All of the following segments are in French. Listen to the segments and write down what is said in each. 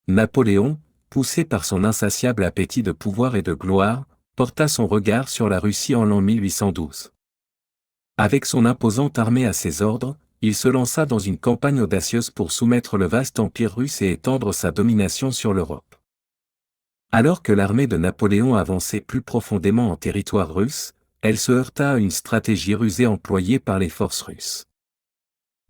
Napoléon, poussé par son insatiable appétit de pouvoir et de gloire, porta son regard sur la Russie en l'an 1812. Avec son imposante armée à ses ordres, il se lança dans une campagne audacieuse pour soumettre le vaste empire russe et étendre sa domination sur l'Europe. Alors que l'armée de Napoléon avançait plus profondément en territoire russe, elle se heurta à une stratégie rusée employée par les forces russes.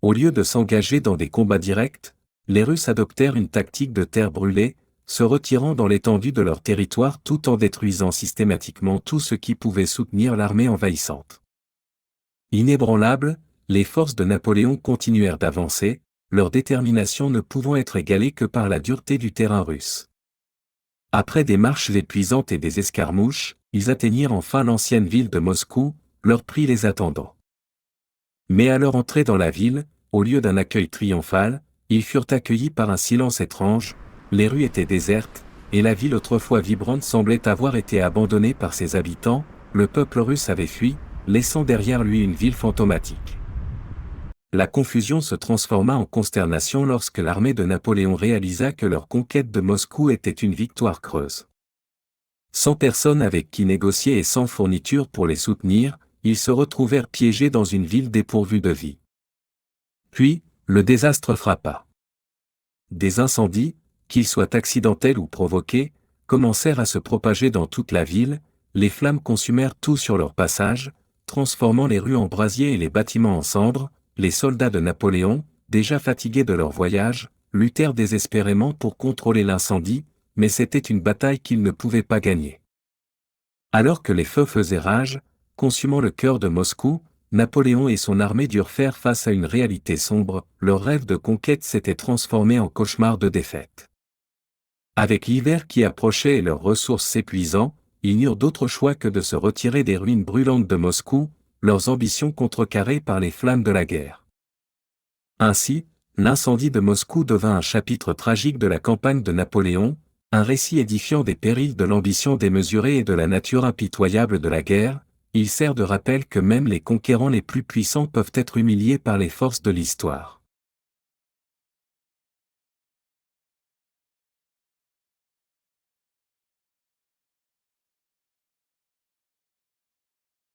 Au lieu de s'engager dans des combats directs, les Russes adoptèrent une tactique de terre brûlée, se retirant dans l'étendue de leur territoire tout en détruisant systématiquement tout ce qui pouvait soutenir l'armée envahissante. Inébranlables, les forces de Napoléon continuèrent d'avancer, leur détermination ne pouvant être égalée que par la dureté du terrain russe. Après des marches épuisantes et des escarmouches, ils atteignirent enfin l'ancienne ville de Moscou, leur prix les attendant. Mais à leur entrée dans la ville, au lieu d'un accueil triomphal, ils furent accueillis par un silence étrange, les rues étaient désertes, et la ville autrefois vibrante semblait avoir été abandonnée par ses habitants, le peuple russe avait fui, laissant derrière lui une ville fantomatique. La confusion se transforma en consternation lorsque l'armée de Napoléon réalisa que leur conquête de Moscou était une victoire creuse. Sans personne avec qui négocier et sans fourniture pour les soutenir, ils se retrouvèrent piégés dans une ville dépourvue de vie. Puis, le désastre frappa. Des incendies, qu'ils soient accidentels ou provoqués, commencèrent à se propager dans toute la ville, les flammes consumèrent tout sur leur passage, transformant les rues en brasiers et les bâtiments en cendres. Les soldats de Napoléon, déjà fatigués de leur voyage, luttèrent désespérément pour contrôler l'incendie, mais c'était une bataille qu'ils ne pouvaient pas gagner. Alors que les feux faisaient rage, consumant le cœur de Moscou, Napoléon et son armée durent faire face à une réalité sombre, leur rêve de conquête s'était transformé en cauchemar de défaite. Avec l'hiver qui approchait et leurs ressources s'épuisant, ils n'eurent d'autre choix que de se retirer des ruines brûlantes de Moscou, leurs ambitions contrecarrées par les flammes de la guerre. Ainsi, l'incendie de Moscou devint un chapitre tragique de la campagne de Napoléon, un récit édifiant des périls de l'ambition démesurée et de la nature impitoyable de la guerre. Il sert de rappel que même les conquérants les plus puissants peuvent être humiliés par les forces de l'histoire.